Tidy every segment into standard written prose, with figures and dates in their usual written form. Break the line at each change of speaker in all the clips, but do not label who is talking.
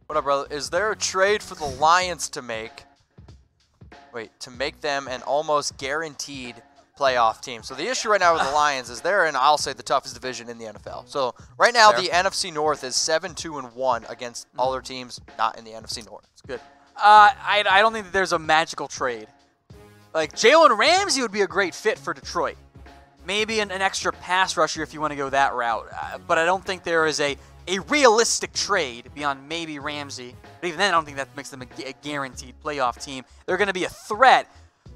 What up, brother? Is there a trade for the Lions to make? Wait, to make them an almost guaranteed playoff team. So the issue right now with the Lions is they're in, I'll say, the toughest division in the NFL. So right now the NFC North is 7-2-1 against all their teams not in the NFC North. It's good.
I don't think that there's a magical trade. Like, Jalen Ramsey would be a great fit for Detroit. Maybe an extra pass rusher if you want to go that route. But I don't think there is a realistic trade beyond maybe Ramsey. But even then, I don't think that makes them a guaranteed playoff team. They're going to be a threat,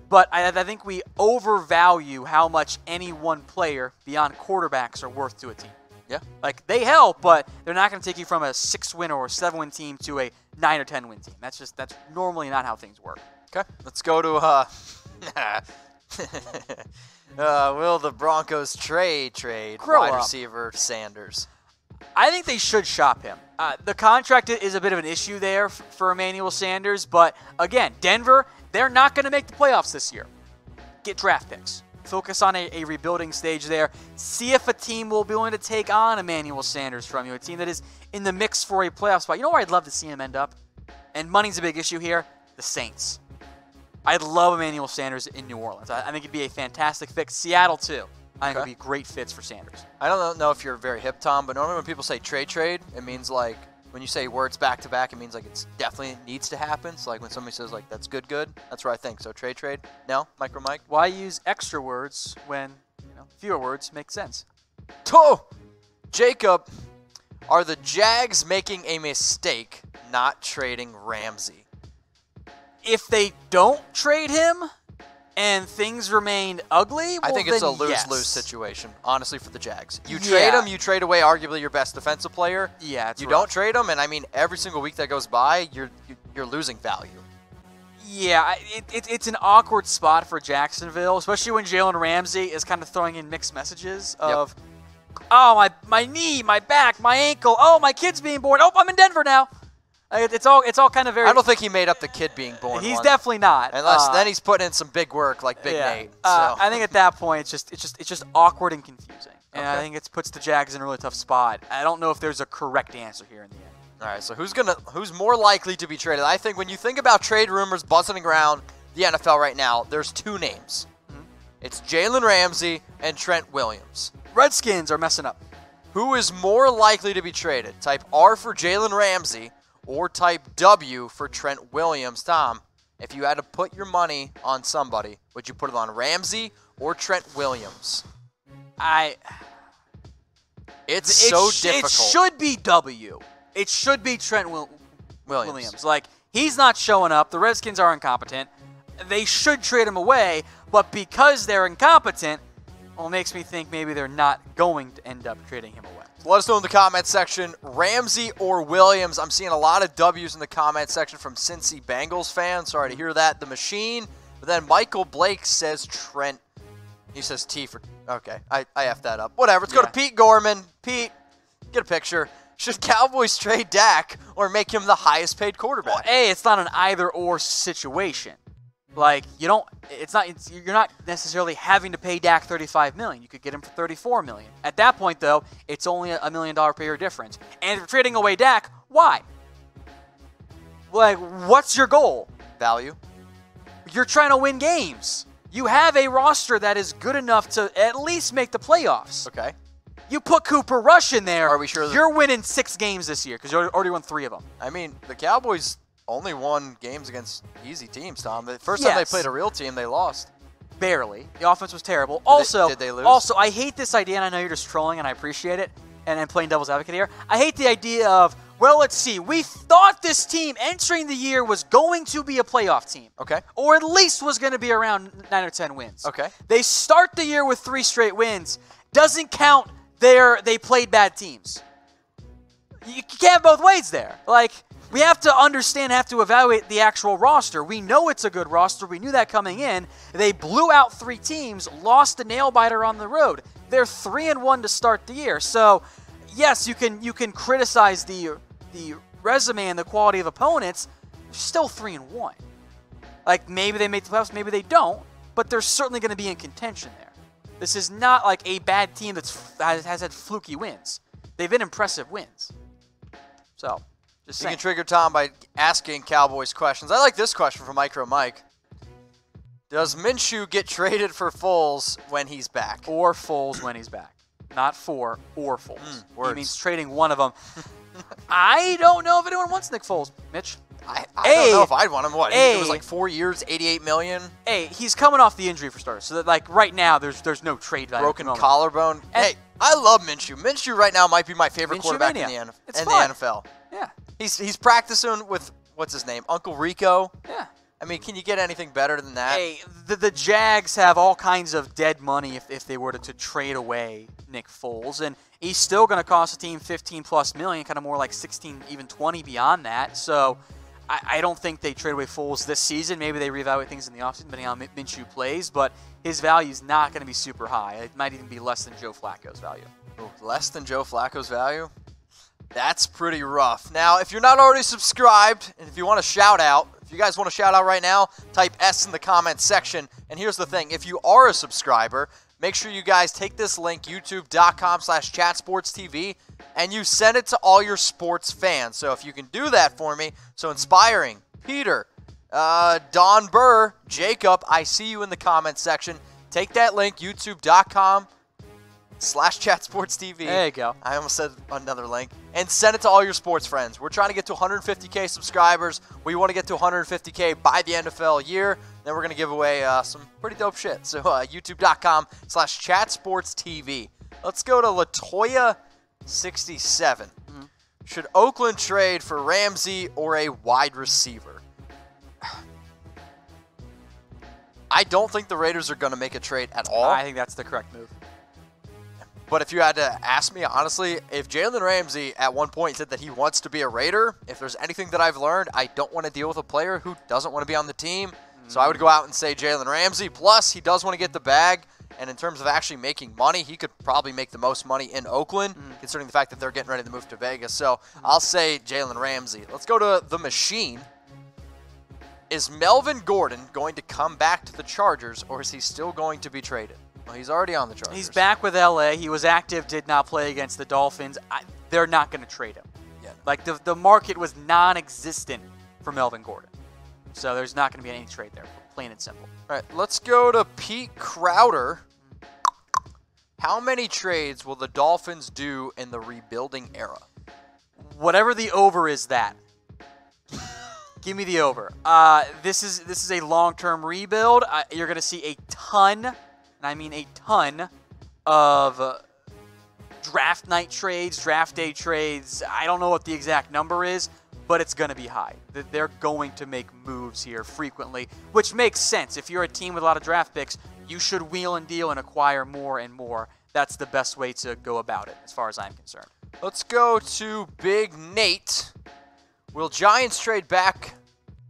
but I think we overvalue how much any one player beyond quarterbacks are worth to a team.
Yeah.
Like, they help, but they're not going to take you from a 6-win or a 7-win team to a 9 or 10-win team. That's normally not how things work.
Okay, let's go to will the Broncos trade wide receiver Sanders?
I think they should shop him. The contract is a bit of an issue there for Emmanuel Sanders, but again, Denver, they're not going to make the playoffs this year. Get draft picks. Focus on a rebuilding stage there. See if a team will be willing to take on Emmanuel Sanders from you, a team that is in the mix for a playoff spot. You know where I'd love to see him end up? And money's a big issue here. The Saints. I'd love Emmanuel Sanders in New Orleans. I think it'd be a fantastic fit. Seattle, too. I think it'd be great fits for Sanders.
I don't know if you're very hip, Tom, but normally when people say trade, it means like when you say words back-to-back, it means like it's definitely needs to happen. So like when somebody says like that's good, that's what I think. So trade. No? Micro Mike?
Why use extra words when fewer words make sense?
Oh! Jacob, are the Jags making a mistake not trading Ramsey?
If they don't trade him and things remain ugly,
I think it's a lose-lose situation, honestly, for the Jags. You trade him, you trade away arguably your best defensive player.
Yeah,
you don't trade him, and I mean, every single week that goes by, you're losing value.
Yeah, it's an awkward spot for Jacksonville, especially when Jalen Ramsey is kind of throwing in mixed messages of, oh, my knee, my back, my ankle, oh, my kid's being born, oh, I'm in Denver now. It's all kind of very.
I don't think he made up the kid being born.
He's definitely not.
Unless then he's putting in some big work like Big Nate. So.
I think at that point it's just awkward and confusing, and I think it puts the Jags in a really tough spot. I don't know if there's a correct answer here in the end.
All right, so who's more likely to be traded? I think when you think about trade rumors buzzing around the NFL right now, there's two names. Mm-hmm. It's Jalen Ramsey and Trent Williams.
Redskins are messing up.
Who is more likely to be traded? Type R for Jalen Ramsey. Or type W for Trent Williams. Tom, if you had to put your money on somebody, would you put it on Ramsey or Trent Williams? It's so difficult.
It should be W. It should be Trent Williams. Like, he's not showing up. The Redskins are incompetent. They should trade him away, but because they're incompetent, well, it makes me think maybe they're not going to end up trading him away.
Let us know in the comment section, Ramsey or Williams. I'm seeing a lot of W's in the comment section from Cincy Bengals fans. Sorry to hear that. The Machine. But then Michael Blake says Trent. He says T for... Okay, I effed that up. Whatever. Let's go to Pete Gorman. Pete, get a picture. Should Cowboys trade Dak or make him the highest paid quarterback?
Well, it's not an either-or situation. Like, you're not necessarily having to pay Dak $35 million. You could get him for $34 million. At that point, though, it's only a $1 million per year difference. And if you're trading away Dak, why? Like, what's your goal?
Value.
You're trying to win games. You have a roster that is good enough to at least make the playoffs.
Okay.
You put Cooper Rush in there,
are we sure
you're winning 6 games this year because you already won 3 of them.
I mean, the Cowboys only won games against easy teams, Tom. The first time they played a real team, they lost.
Barely. The offense was terrible.
Did they lose?
Also, I hate this idea, and I know you're just trolling, and I appreciate it, and I'm playing devil's advocate here. I hate the idea of, well, let's see, we thought this team entering the year was going to be a playoff team.
Okay.
Or at least was going to be around 9 or 10 wins.
Okay.
They start the year with 3 straight wins. Doesn't count they played bad teams. You can't have both ways there. Like, we have to understand, have to evaluate the actual roster. We know it's a good roster. We knew that coming in. They blew out 3 teams, lost a nail-biter on the road. They're 3-1 to start the year. So, yes, you can criticize the resume and the quality of opponents. They're still 3-1. Like, maybe they make the playoffs, maybe they don't, but they're certainly going to be in contention there. This is not like a bad team that has had fluky wins. They've been impressive wins. So, Just
You
saying.
can trigger Tom by asking Cowboys questions. I like this question from Micro Mike. Does Minshew get traded for Foles when he's back?
Or Foles when he's back. Not for or Foles. He
words.
means trading one of them. I don't know if anyone wants Nick Foles, Mitch.
I don't know if I'd want him. What? It was like 4 years, $88 million.
Hey, he's coming off the injury for starters. So that, like, right now, there's no trade value.
Broken collarbone. Hey, I love Minshew. Minshew right now might be my favorite quarterback in the NFL.
Yeah.
He's practicing with, what's his name, Uncle Rico.
Yeah.
I mean, can you get anything better than that?
Hey, the Jags have all kinds of dead money if they were to trade away Nick Foles, and he's still going to cost the team $15+ million, kind of more like 16, even 20 beyond that. So I don't think they trade away Foles this season. Maybe they reevaluate things in the offseason, depending on how Minshew plays, but his value is not going to be super high. It might even be less than Joe Flacco's value.
Ooh, less than Joe Flacco's value? That's pretty rough. Now, if you're not already subscribed, and if you want a shout out, if you guys want to shout out right now, type S in the comments section. And here's the thing. If you are a subscriber, make sure you guys take this link, youtube.com/chatsportstv, and you send it to all your sports fans. So if you can do that for me, so Inspiring, Peter, Don Burr, Jacob, I see you in the comments section. Take that link, youtube.com/chatsportstv.
There you go.
I almost said another link. And send it to all your sports friends. We're trying to get to 150K subscribers. We want to get to 150K by the NFL year. Then we're going to give away some pretty dope shit. So youtube.com/chatsportstv. Let's go to Latoya67. Should Oakland trade for Ramsey or a wide receiver? I don't think the Raiders are going to make a trade at all.
I think that's the correct move.
But if you had to ask me, honestly, if Jalen Ramsey at one point said that he wants to be a Raider, if there's anything that I've learned, I don't want to deal with a player who doesn't want to be on the team. So I would go out and say Jalen Ramsey. Plus, he does want to get the bag. And in terms of actually making money, he could probably make the most money in Oakland, considering the fact that they're getting ready to move to Vegas. So I'll say Jalen Ramsey. Let's go to the machine. Is Melvin Gordon going to come back to the Chargers, or is he still going to be traded? Well, he's already on the Chargers.
He's back with LA. He was active, did not play against the Dolphins. They're not going to trade him.
Yeah.
Like, the market was non-existent for Melvin Gordon. So there's not going to be any trade there, plain and simple.
All right, let's go to Pete Crowder. How many trades will the Dolphins do in the rebuilding era?
Whatever the over is that. Give me the over. This is a long-term rebuild. You're going to see a ton, and I mean a ton, of draft night trades, draft day trades. I don't know what the exact number is, but it's going to be high. They're going to make moves here frequently, which makes sense. If you're a team with a lot of draft picks, you should wheel and deal and acquire more and more. That's the best way to go about it, as far as I'm concerned.
Let's go to Big Nate. Will Giants trade back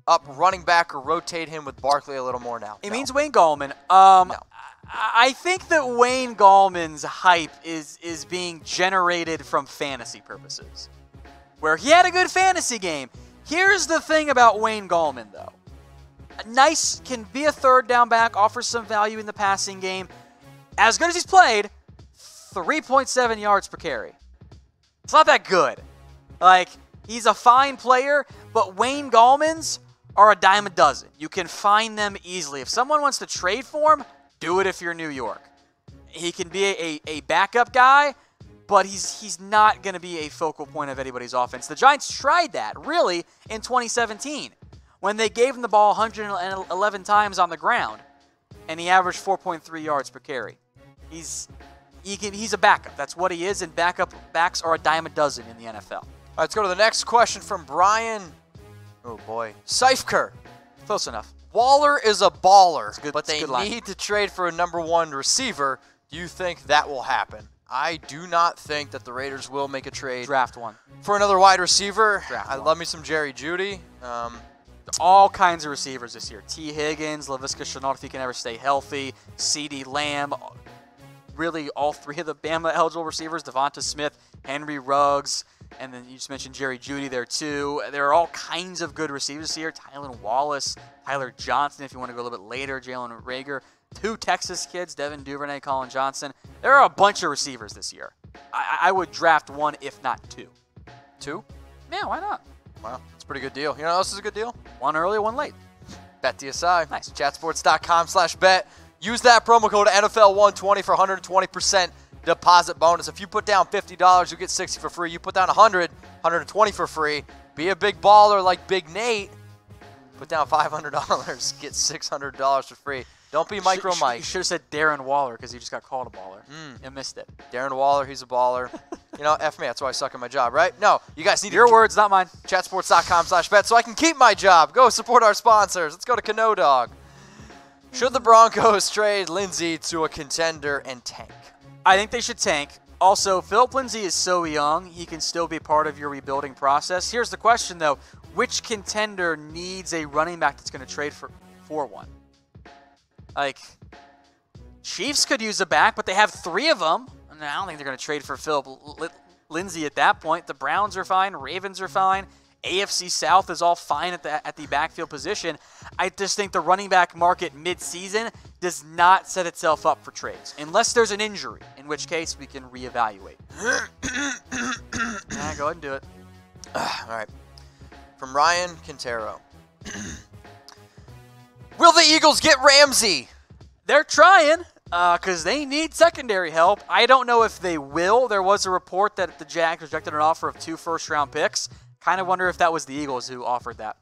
up running back or rotate him with Barkley a little more now?
It
No.
means Wayne Gallman.
No.
I think that Wayne Gallman's hype is being generated from fantasy purposes, where he had a good fantasy game. Here's the thing about Wayne Gallman, though. Nice, can be a third down back, offers some value in the passing game. As good as he's played, 3.7 yards per carry. It's not that good. Like, he's a fine player, but Wayne Gallman's are a dime a dozen. You can find them easily. If someone wants to trade for him, do it if you're New York. He can be a backup guy, but he's not going to be a focal point of anybody's offense. The Giants tried that, really, in 2017, when they gave him the ball 111 times on the ground, and he averaged 4.3 yards per carry. He's a backup. That's what he is, and backs are a dime a dozen in the NFL.
All right, let's go to the next question from Brian. Oh, boy. Seifker.
Close enough.
Waller is a baller, but
it's a
they
good line.
need to trade for a number one receiver. Do you think that will happen? I do not think that the Raiders will make a trade
Draft one.
for another wide receiver.
Draft
I
one.
love me some Jerry Jeudy.
All kinds of receivers this year. T. Higgins, Laviska Shenault, if he can ever stay healthy, CeeDee Lamb, really all three of the Bama-eligible receivers, Devonta Smith, Henry Ruggs, and then you just mentioned Jerry Jeudy there too. There are all kinds of good receivers this year. Tylan Wallace, Tyler Johnson, if you want to go a little bit later, Jalen Rager, 2 Texas kids, Devin Duvernay, Colin Johnson. There are a bunch of receivers this year. I would draft one, if not 2.
2?
Yeah, why not?
Wow, that's a pretty good deal. You know what else is a good deal?
One early, one late.
Bet DSI.
Nice.
Chatsports.com/bet. Use that promo code NFL120 for 120% deposit bonus. If you put down $50, you get $60 for free. You put down $100, $120 for free. Be a big baller like Big Nate. Put down $500, get $600 for free. Don't be Micro Mike.
You should have said Darren Waller because he just got called a baller. You missed it.
Darren Waller, he's a baller. You know, F me. That's why I suck at my job, right? No, you guys need
your words, not mine.
Chatsports.com/bet so I can keep my job. Go support our sponsors. Let's go to Cano Dog. Should the Broncos trade Lindsay to a contender and tank?
I think they should tank. Also, Philip Lindsay is so young, he can still be part of your rebuilding process. Here's the question, though. Which contender needs a running back that's going to trade for one? Like, Chiefs could use a back, but they have 3 of them. And I don't think they're going to trade for Philip Lindsay at that point. The Browns are fine. Ravens are fine. AFC South is all fine at the backfield position. I just think the running back market mid-season does not set itself up for trades. Unless there's an injury, in which case we can reevaluate. Go ahead and do it.
All right. From Ryan Quintero. Will the Eagles get Ramsey?
They're trying because they need secondary help. I don't know if they will. There was a report that the Jags rejected an offer of 2 first-round picks. Kind of wonder if that was the Eagles who offered that.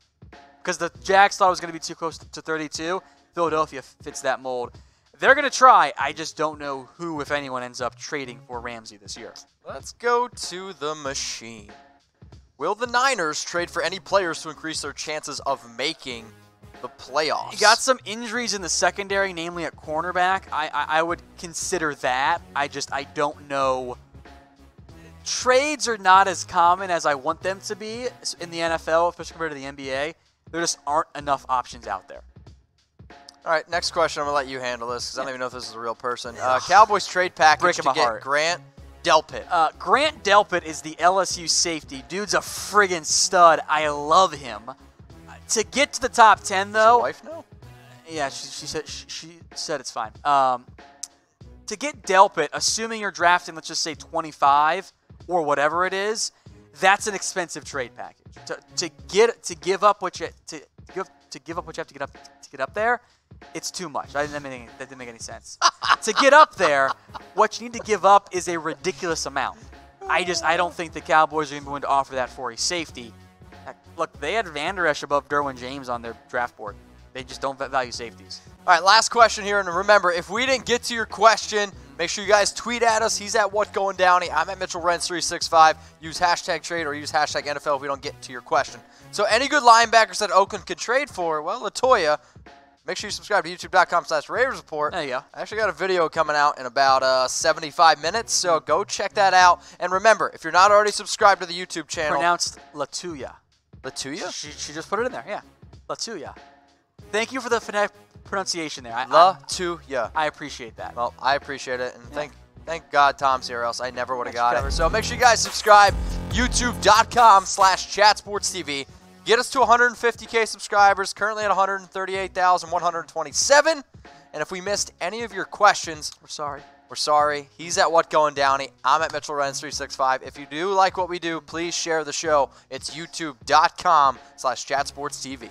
Because the Jags thought it was going to be too close to 32. Philadelphia fits that mold. They're going to try. I just don't know who, if anyone, ends up trading for Ramsey this year.
Let's go to the machine. Will the Niners trade for any players to increase their chances of making the playoffs?
You got some injuries in the secondary, namely at cornerback. I would consider that. I don't know. Trades are not as common as I want them to be in the NFL, especially compared to the NBA. There just aren't enough options out there.
All right, next question. I'm going to let you handle this because I don't even know if this is a real person. Cowboys trade package to get Grant Delpit.
Grant Delpit is the LSU safety. Dude's a friggin' stud. I love him. To get to the top 10, though.
Does your wife know?
Yeah, she said it's fine. To get Delpit, assuming you're drafting, let's just say 25 or whatever it is, that's an expensive trade package. To give up what you have to get up there, it's too much. That didn't make any sense. To get up there, what you need to give up is a ridiculous amount. I don't think the Cowboys are going to offer that for a safety. Look, they had Van Der Esch above Derwin James on their draft board. They just don't value safeties.
All right, last question here. And remember, if we didn't get to your question, make sure you guys tweet at us. He's at WhatGoingDowney. I'm at Mitchell Renz 365. Use hashtag trade or use hashtag NFL if we don't get to your question. So any good linebackers that Oakland could trade for? Well, Latoya. Make sure you subscribe to youtube.com/Ravens Report.
There you go.
I actually got a video coming out in about 75 minutes, so go check that out. And remember, if you're not already subscribed to the YouTube channel.
Pronounced Latuya.
Latuya?
She just put it in there, yeah. Latuya. Thank you for the phonetic pronunciation there.
Latuya.
I appreciate that.
Well, I appreciate it, and thank God Tom's here, else I never would have got it. So make sure you guys subscribe, youtube.com/chatsportstv. Get us to 150K subscribers, currently at 138,127. And if we missed any of your questions,
we're sorry.
We're sorry. He's at WhatGoingDowney. I'm at Mitchell Renz 365. If you do like what we do, please share the show. It's youtube.com/chatsportstv.